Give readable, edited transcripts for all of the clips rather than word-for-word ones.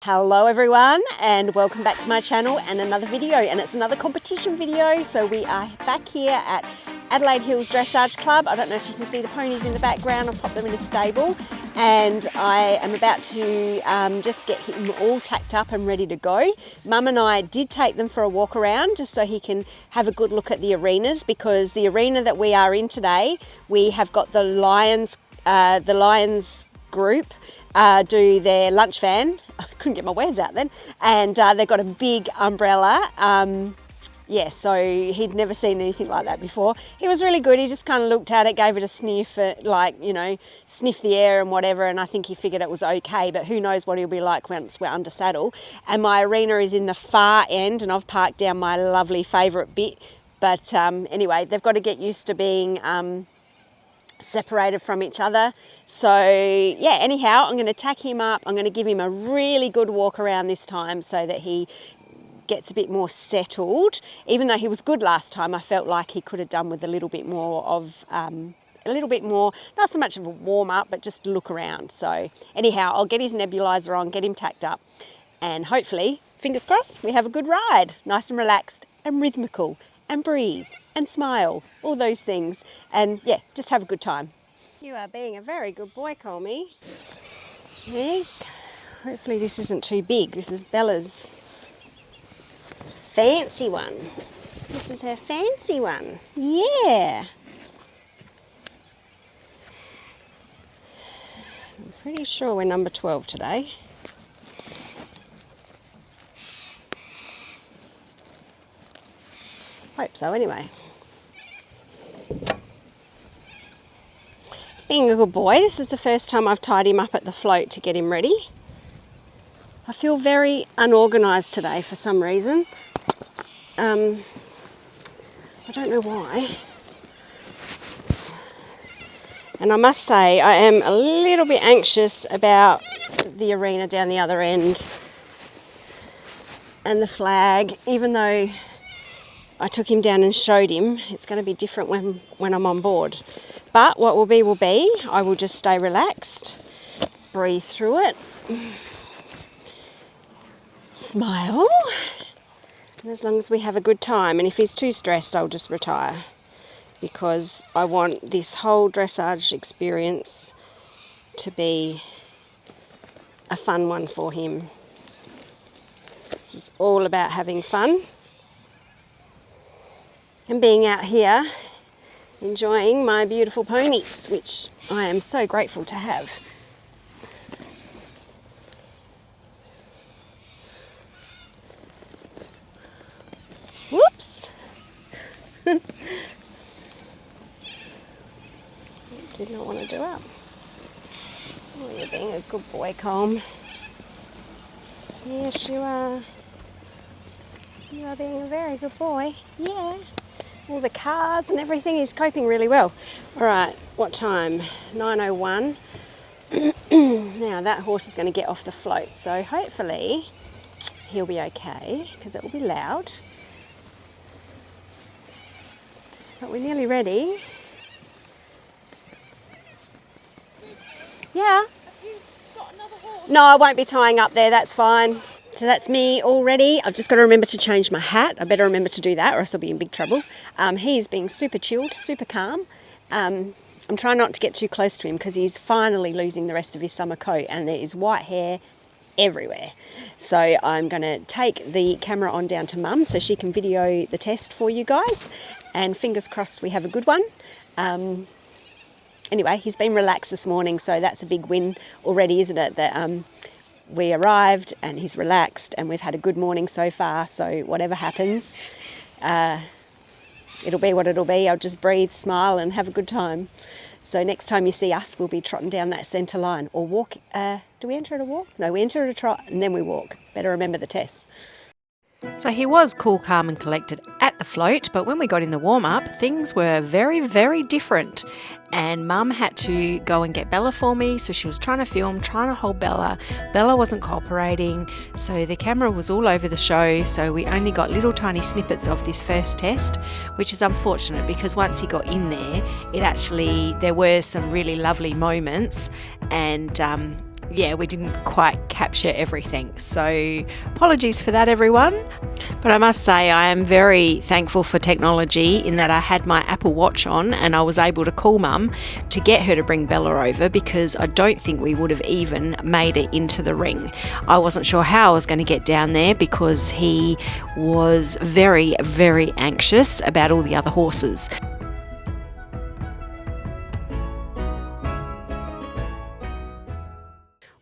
Hello everyone and welcome back to my channel and another video, and it's another competition video. So we are back here at Adelaide Hills Dressage Club. I don't know if you can see the ponies in the background. I've popped them in a stable and I am about to just get him all tacked up and ready to go. Mum and I did take them for a walk around just so he can have a good look at the arenas, because the arena that we are in today, we have got the Lions group do their lunch van. I couldn't get my words out then. And they've got a big umbrella. Yeah, so he'd never seen anything like that before. He was really good. He just kind of looked at it, gave it a sniff, sniff the air and whatever, and I think he figured it was okay, but who knows what he'll be like once we're under saddle. And my arena is in the far end, and I've parked down my lovely favourite bit. But anyway, they've got to get used to being separated from each other. So yeah, anyhow, I'm going to tack him up. I'm going to give him a really good walk around this time so that he gets a bit more settled. Even though he was good last time, I felt like he could have done with a little bit more, not so much of a warm up, but just look around. So anyhow, I'll get his nebulizer on, get him tacked up, and hopefully, fingers crossed, we have a good ride. Nice and relaxed and rhythmical, and breathe and smile, all those things, and yeah, just have a good time. You are being a very good boy, Colmy. Yeah. Hopefully this isn't too big. This is Bella's fancy one. This is her fancy one. Yeah. I'm pretty sure we're number 12 today. Hope so anyway. He's being a good boy. This is the first time I've tied him up at the float to get him ready. I feel very unorganised today for some reason. I don't know why. And I must say I am a little bit anxious about the arena down the other end and the flag, even though I took him down and showed him. It's going to be different when I'm on board. But what will be will be. I will just stay relaxed, breathe through it, smile, and as long as we have a good time. And if he's too stressed, I'll just retire, because I want this whole dressage experience to be a fun one for him. This is all about having fun and being out here enjoying my beautiful ponies, which I am so grateful to have. Whoops! Did not want to do it. Oh, you're being a good boy, Colm. Yes, you are. You are being a very good boy. Yeah. All the cars and everything, is coping really well. All right, what time? 9:01. Now that horse is going to get off the float, so hopefully he'll be okay, because it will be loud. But we're nearly ready. Yeah. Have you got another horse? No, I won't be tying up there, that's fine. So that's me all ready. I've just got to remember to change my hat. I better remember to do that or else I'll be in big trouble. He's being super chilled, super calm. I'm trying not to get too close to him because he's finally losing the rest of his summer coat and there is white hair everywhere. So I'm going to take the camera on down to Mum so she can video the test for you guys. And fingers crossed we have a good one. Anyway, he's been relaxed this morning, so that's a big win already, isn't it? That we arrived and he's relaxed and we've had a good morning so far. So whatever happens, it'll be what it'll be. I'll just breathe, smile and have a good time. So next time you see us, we'll be trotting down that centre line or walk. Do we enter at a walk? No, we enter at a trot and then we walk. Better remember the test. So he was cool, calm and collected at the float, but when we got in the warm-up, things were very, very different. And Mum had to go and get Bella for me, so she was trying to film, trying to hold Bella. Bella wasn't cooperating, so the camera was all over the show, so we only got little tiny snippets of this first test, which is unfortunate because once he got in there, there were some really lovely moments, and yeah, we didn't quite capture everything. So apologies for that, everyone. But I must say I am very thankful for technology in that I had my Apple Watch on and I was able to call Mum to get her to bring Bella over, because I don't think we would have even made it into the ring. I wasn't sure how I was going to get down there because he was very, very anxious about all the other horses.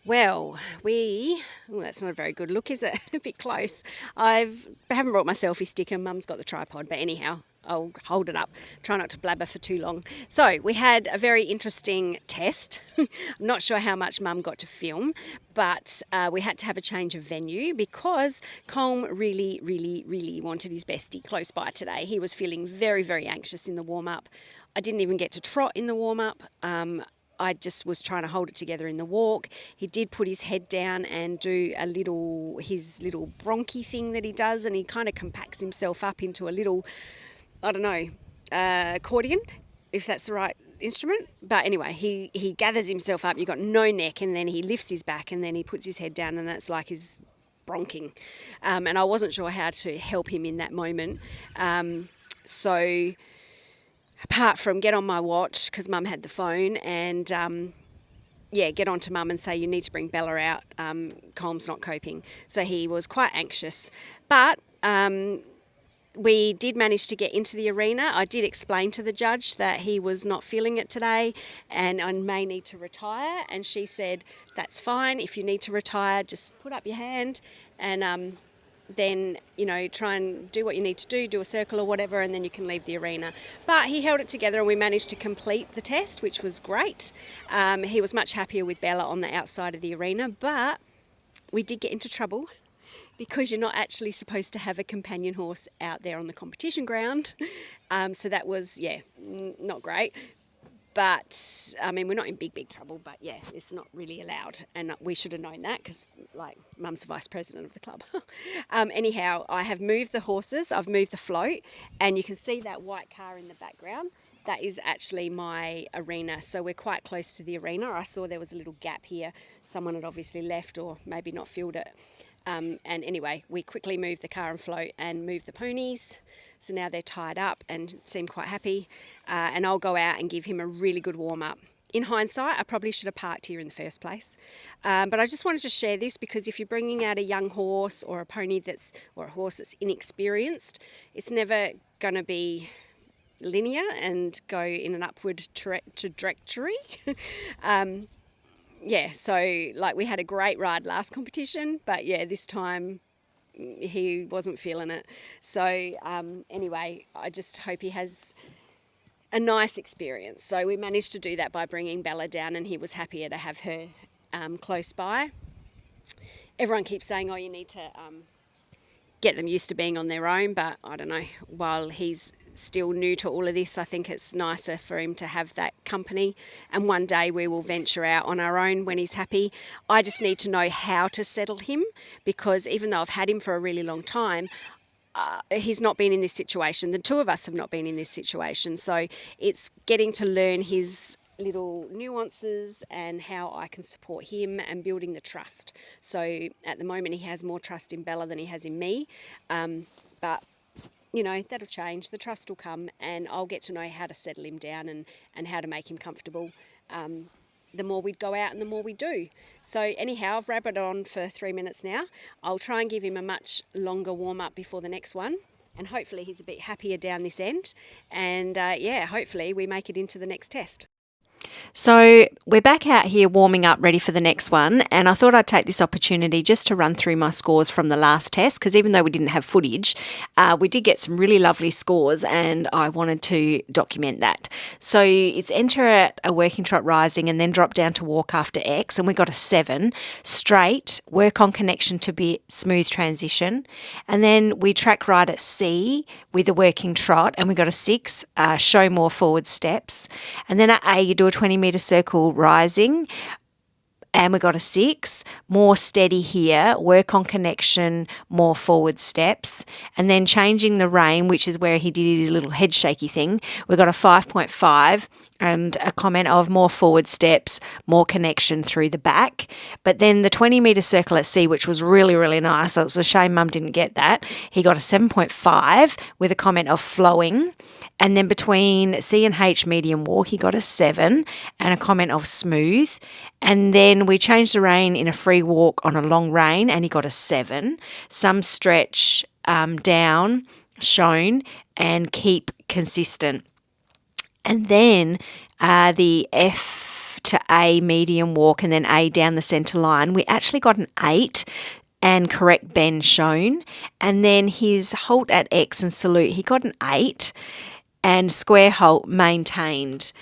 Well, that's not a very good look, is it? A bit close. I haven't brought my selfie sticker. Mum's got the tripod, but anyhow, I'll hold it up. Try not to blabber for too long. So we had a very interesting test. I'm not sure how much Mum got to film, but we had to have a change of venue because Colm really, really, really wanted his bestie close by today. He was feeling very, very anxious in the warm-up. I didn't even get to trot in the warm-up. I just was trying to hold it together in the walk. He did put his head down and do his little bronchi thing that he does, and he kind of compacts himself up into a little, I don't know, accordion, if that's the right instrument. But anyway, he gathers himself up. You've got no neck, and then he lifts his back, and then he puts his head down, and that's like his bronching. And I wasn't sure how to help him in that moment. So apart from get on my watch, because Mum had the phone, and get on to Mum and say, you need to bring Bella out. Colm's not coping. So he was quite anxious. But we did manage to get into the arena. I did explain to the judge that he was not feeling it today and I may need to retire. And she said, that's fine. If you need to retire, just put up your hand and then, try and do what you need to do a circle or whatever, and then you can leave the arena. But he held it together and we managed to complete the test, which was great. He was much happier with Bella on the outside of the arena, but we did get into trouble because you're not actually supposed to have a companion horse out there on the competition ground. So that was, not great. But, we're not in big trouble, but it's not really allowed. And we should have known that because, Mum's the vice president of the club. Anyhow, I have moved the horses. I've moved the float. And you can see that white car in the background. That is actually my arena. So we're quite close to the arena. I saw there was a little gap here. Someone had obviously left or maybe not filled it. And anyway, we quickly moved the car and float and moved the ponies. So now they're tied up and seem quite happy. And I'll go out and give him a really good warm-up. In hindsight, I probably should have parked here in the first place. But I just wanted to share this because if you're bringing out a young horse or a pony or a horse that's inexperienced, it's never going to be linear and go in an upward trajectory. So we had a great ride last competition, but this time he wasn't feeling it. So anyway, I just hope he has a nice experience. So we managed to do that by bringing Bella down, and he was happier to have her close by. Everyone keeps saying, you need to get them used to being on their own, but I don't know, while he's still new to all of this, I think it's nicer for him to have that company, and one day we will venture out on our own when he's happy. I just need to know how to settle him, because even though I've had him for a really long time, he's not been in this situation. The two of us have not been in this situation, so it's getting to learn his little nuances and how I can support him and building the trust. So at the moment he has more trust in Bella than he has in me, but that'll change. The trust will come, and I'll get to know how to settle him down and how to make him comfortable. The more we go out and the more we do. So anyhow, I've rabbited on for 3 minutes now. I'll try and give him a much longer warm-up before the next one, and hopefully he's a bit happier down this end. And hopefully we make it into the next test. So we're back out here warming up, ready for the next one, and I thought I'd take this opportunity just to run through my scores from the last test, because even though we didn't have footage, we did get some really lovely scores, and I wanted to document that. So it's enter at a working trot rising and then drop down to walk after X, and we got a 7, straight, work on connection to be smooth transition, and then we track right at C with a working trot, and we got a 6, show more forward steps, and then at A you do a 20-metre circle rising, and we got a 6, more steady here, work on connection, more forward steps, and then changing the rein, which is where he did his little head shaky thing, we got a 5.5, and a comment of more forward steps, more connection through the back. But then the 20-metre circle at C, which was really, really nice. So it was a shame Mum didn't get that. He got a 7.5 with a comment of flowing. And then between C and H medium walk, he got a 7 and a comment of smooth. And then we changed the rein in a free walk on a long rein, and he got a 7. Some stretch down, shown, and keep consistent. And then the F to A medium walk and then A down the centre line, we actually got an 8 and correct bend shown. And then his halt at X and salute, he got an 8 and square halt maintained.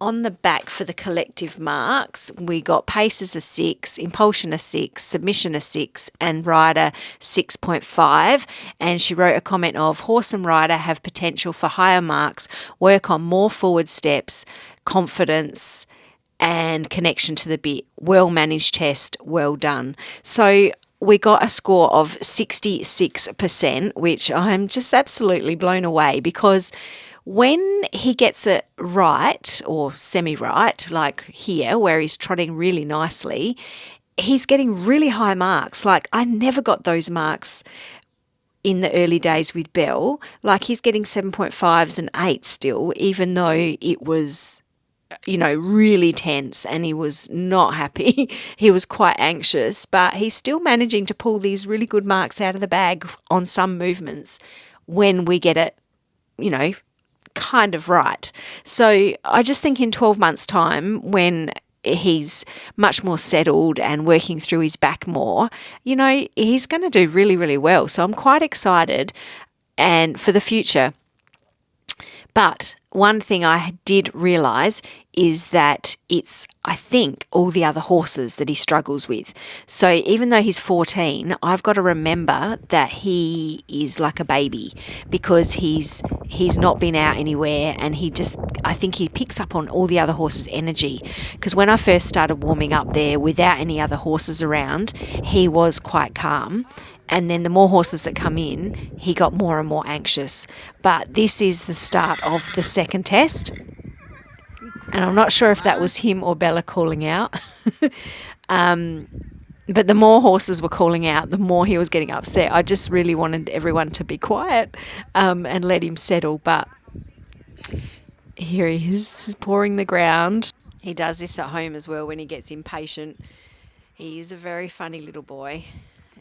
On the back for the collective marks, we got paces a 6, impulsion a 6, submission a 6, and rider 6.5. And she wrote a comment of horse and rider have potential for higher marks, work on more forward steps, confidence, and connection to the bit. Well managed test, well done. So we got a score of 66%, which I'm just absolutely blown away, because when he gets it right or semi-right, like here where he's trotting really nicely, he's getting really high marks. Like I never got those marks in the early days with Belle. Like he's getting 7.5s and 8s still, even though it was, really tense and he was not happy. He was quite anxious, but he's still managing to pull these really good marks out of the bag on some movements when we get it, kind of right. So I just think in 12 months' time, when he's much more settled and working through his back more, he's going to do really, really well. So I'm quite excited and for the future. But one thing I did realise is that it's, I think, all the other horses that he struggles with. So even though he's 14, I've got to remember that he is like a baby, because he's not been out anywhere, and I think he picks up on all the other horses' energy. Because when I first started warming up there without any other horses around, he was quite calm. And then the more horses that come in, he got more and more anxious. But this is the start of the second test. And I'm not sure if that was him or Bella calling out. But the more horses were calling out, the more he was getting upset. I just really wanted everyone to be quiet and let him settle. But here he is, pawing the ground. He does this at home as well when he gets impatient. He is a very funny little boy.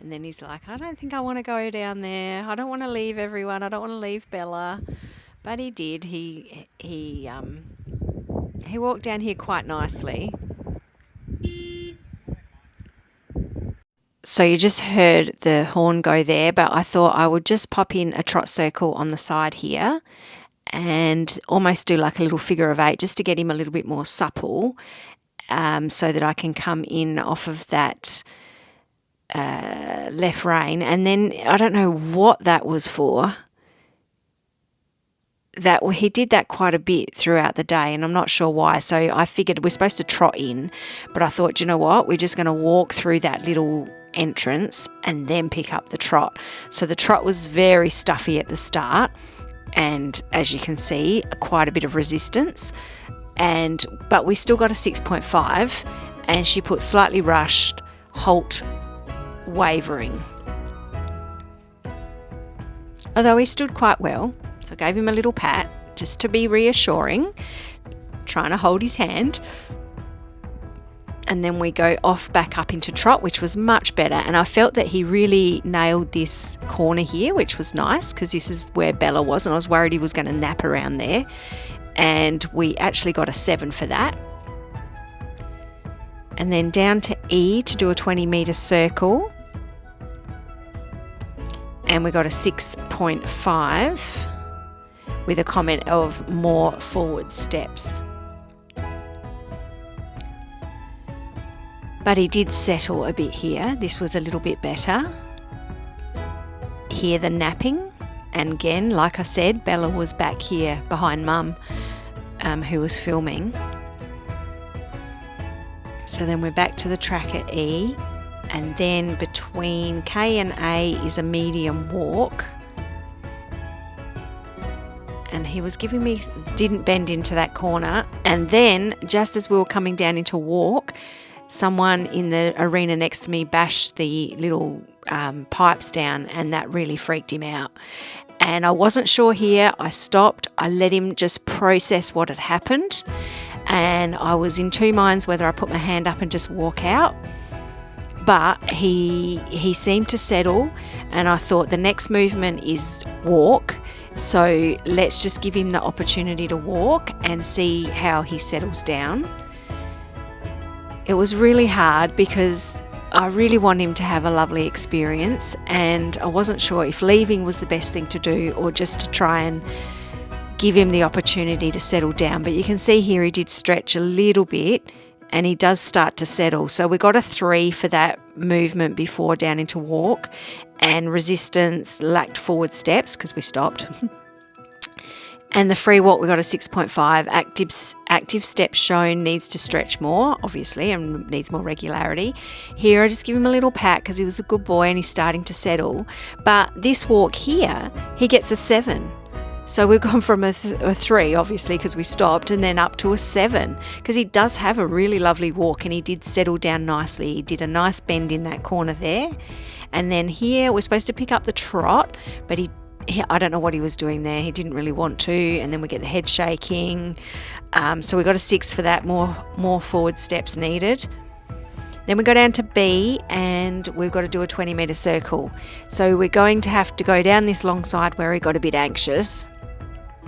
And then he's like, I don't think I want to go down there. I don't want to leave everyone. I don't want to leave Bella. But he did. He walked down here quite nicely. So you just heard the horn go there, but I thought I would just pop in a trot circle on the side here and almost do like a little figure of 8 just to get him a little bit more supple, so that I can come in off of that left rein. And then I don't know what that was for. That he did that quite a bit throughout the day, and I'm not sure why. So I figured we're supposed to trot in, but I thought, you know what, we're just going to walk through that little entrance and then pick up the trot. So the trot was very stuffy at the start, and as you can see, quite a bit of resistance, but we still got a 6.5, and she put slightly rushed, halt, wavering, although he stood quite well. So I gave him a little pat just to be reassuring, trying to hold his hand. And then we go off back up into trot, which was much better. And I felt that he really nailed this corner here, which was nice, because this is where Bella was, and I was worried he was going to nap around there. And we actually got a 7 for that. And then down to E to do a 20-metre circle. And we got a 6.5 with a comment of more forward steps. But he did settle a bit here. This was a little bit better. Here the napping. And again, like I said, Bella was back here behind Mum, who was filming. So then we're back to the track at E. And then between K and A is a medium walk. and he was giving me, didn't bend into that corner. And then just as we were coming down into walk, someone in the arena next to me bashed the little pipes down, and that really freaked him out. And I wasn't sure here. I stopped. I let him just process what had happened. And I was in two minds whether I put my hand up and just walk out. But he seemed to settle, and I thought the next movement is walk. So let's just give him the opportunity to walk and see how he settles down. It was really hard because I really want him to have a lovely experience, and I wasn't sure if leaving was the best thing to do or just to try and give him the opportunity to settle down. But you can see here he did stretch a little bit and he does start to settle. So we got a 3 for that movement before down into walk, and resistance lacked forward steps because we stopped. And the free walk, we got a 6.5. Active steps shown, needs to stretch more, obviously, and needs more regularity. Here, I just give him a little pat because he was a good boy and he's starting to settle. But this walk here, he gets a 7. So we've gone from a 3, obviously, because we stopped, and then up to a 7, because he does have a really lovely walk and he did settle down nicely. He did a nice bend in that corner there. And then here, we're supposed to pick up the trot, but I don't know what he was doing there. He didn't really want to. And then we get the head shaking. So we got a 6 for that, more forward steps needed. Then we go down to B, and we've got to do a 20-metre circle. So we're going to have to go down this long side where he got a bit anxious.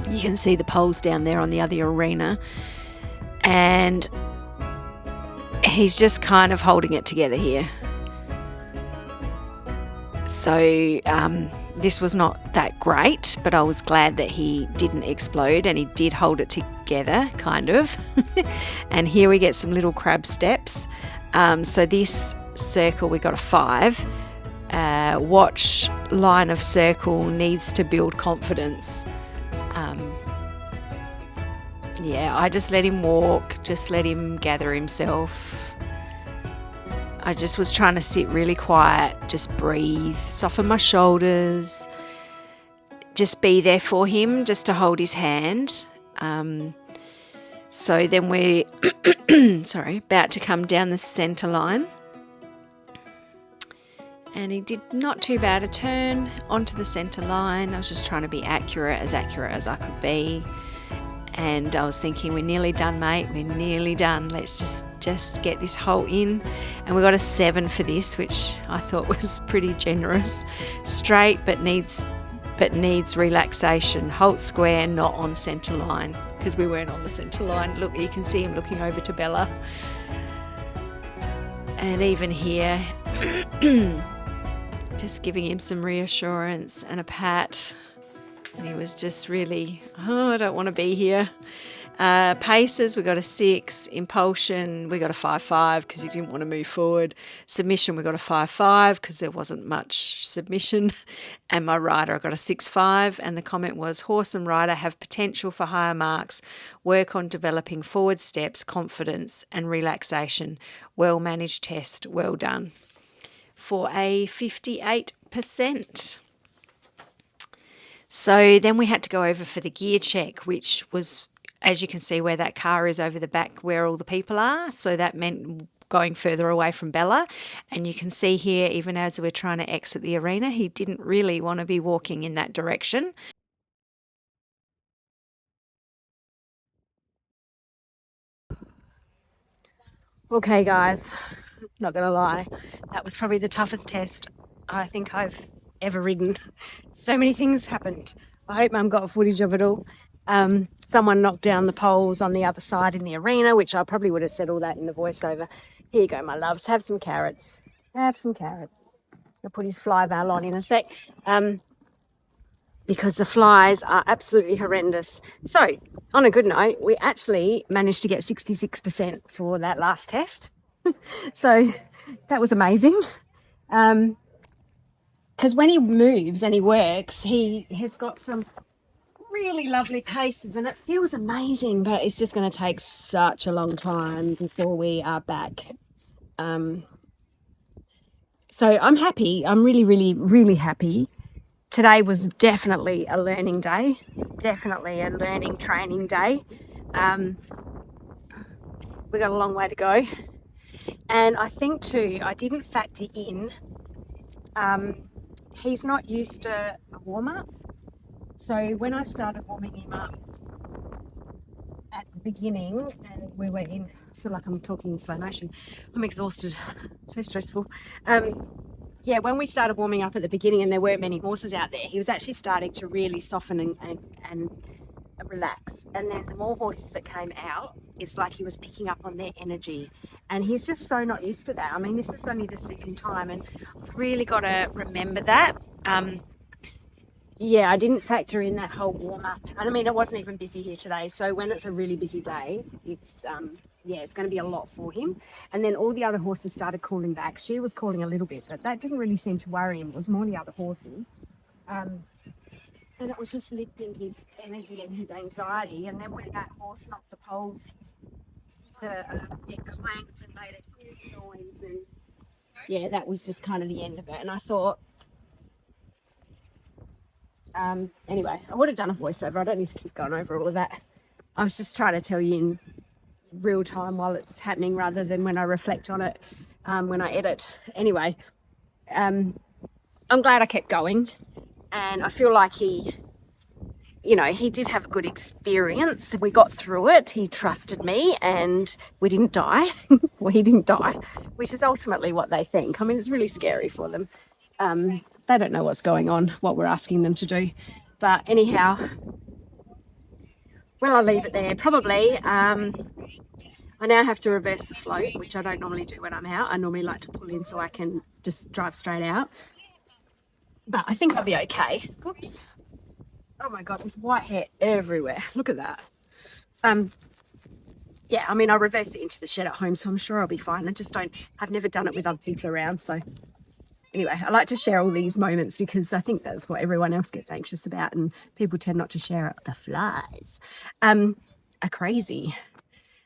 You can see the poles down there on the other arena. And he's just kind of holding it together here. So this was not that great, but I was glad that he didn't explode and he did hold it together, kind of. And here we get some little crab steps. So this circle, we got a 5. Watch line of circle, needs to build confidence. Yeah, I just let him walk, just let him gather himself. I just was trying to sit really quiet, just breathe, soften my shoulders, just be there for him, just to hold his hand. So then we're about to come down the centre line. And he did not too bad a turn onto the centre line. I was just trying to be accurate as I could be. And I was thinking, we're nearly done, mate. We're nearly done. Let's just get this hole in. And we got a 7 for this, which I thought was pretty generous. Straight, but needs relaxation. Halt square, not on centre line, because we weren't on the centre line. Look, you can see him looking over to Bella. And even here, just giving him some reassurance and a pat. And he was just really, I don't want to be here. Paces, we got a 6. Impulsion, we got a 5.5 because he didn't want to move forward. Submission, we got a 5.5 because there wasn't much submission. And my rider, I got a 6.5. And the comment was, horse and rider have potential for higher marks. Work on developing forward steps, confidence and relaxation. Well managed test, well done. For a 58%. So then we had to go over for the gear check, which was, as you can see, where that car is over the back where all the people are. So that meant going further away from Bella. And you can see here, even as we're trying to exit the arena, he didn't really want to be walking in that direction. Okay, guys, not going to lie, that was probably the toughest test I think I've ever ridden. So many things happened. I hope Mum got footage of it all. Someone knocked down the poles on the other side in the arena, which I probably would have said all that in the voiceover. Here you go, my loves. Have some carrots. Have some carrots. I'll put his fly veil on in a sec. Because the flies are absolutely horrendous. So, on a good note, we actually managed to get 66% for that last test. So, that was amazing. Because when he moves and he works, he has got some really lovely paces and it feels amazing, but it's just going to take such a long time before we are back. So I'm happy. I'm really, really, really happy today was definitely a learning day, definitely a learning training day. We got a long way to go. And I think too, I didn't factor in, he's not used to a warm-up. So when I started warming him up at the beginning, and we were in, I feel like I'm talking in slow motion, I'm exhausted, so stressful. Yeah, when we started warming up at the beginning and there weren't many horses out there, he was actually starting to really soften and relax. And then the more horses that came out, it's like he was picking up on their energy. And he's just so not used to that. I mean, this is only the second time, and I've really got to remember that. Yeah, I didn't factor in that whole warm up. And I mean, it wasn't even busy here today. So when it's a really busy day, it's yeah, it's going to be a lot for him. And then all the other horses started calling back. She was calling a little bit, but that didn't really seem to worry him. It was more the other horses. And it was just lifting his energy and his anxiety. And then when that horse knocked the poles, it clanked and made a huge noise. And yeah, that was just kind of the end of it. And I thought, anyway, I would have done a voiceover. I don't need to keep going over all of that. I was just trying to tell you in real time while it's happening rather than when I reflect on it when I edit. Anyway, I'm glad I kept going, and I feel like he did have a good experience. We got through it. He trusted me and we didn't die. Well, he didn't die, which is ultimately what they think. I mean, it's really scary for them. They don't know what's going on, what we're asking them to do. But anyhow, well, I'll leave it there. Probably, I now have to reverse the float, which I don't normally do when I'm out. I normally like to pull in so I can just drive straight out. But I think I'll be okay. Oops. Oh my God, there's white hair everywhere. Look at that. Yeah, I mean, I'll reverse it into the shed at home, so I'm sure I'll be fine. I've never done it with other people around, so anyway, I like to share all these moments because I think that's what everyone else gets anxious about, and people tend not to share it. The flies are crazy.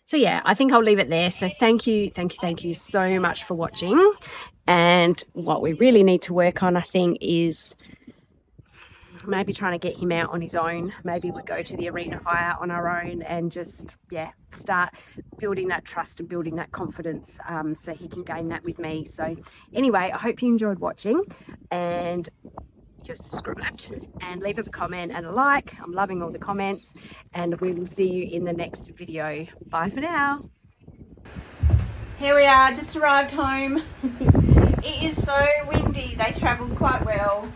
So yeah, I think I'll leave it there. So thank you so much for watching. And what we really need to work on, I think, is maybe trying to get him out on his own. Maybe we go to the arena hire on our own and just, yeah, start building that trust and building that confidence so he can gain that with me. So anyway, I hope you enjoyed watching, and you're subscribed, and leave us a comment and a like. I'm loving all the comments, and we will see you in the next video. Bye for now. Here we are, just arrived home. It is so windy. They travelled quite well.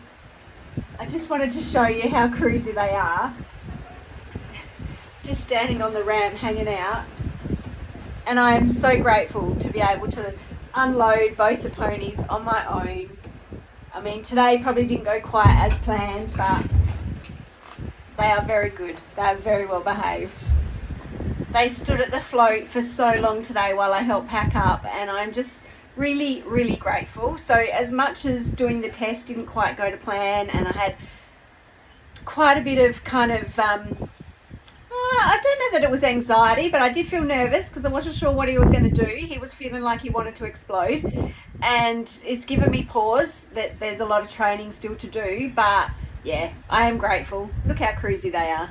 I just wanted to show you how cruisy they are. Just standing on the ramp, hanging out. And I am so grateful to be able to unload both the ponies on my own. I mean, today probably didn't go quite as planned, but they are very good. They are very well behaved. They stood at the float for so long today while I helped pack up, and I'm just really, really grateful. So as much as doing the test didn't quite go to plan, and I had quite a bit of kind of, I don't know that it was anxiety, but I did feel nervous because I wasn't sure what he was going to do. He was feeling like he wanted to explode, and it's given me pause that there's a lot of training still to do, but yeah, I am grateful. Look how cruisy they are.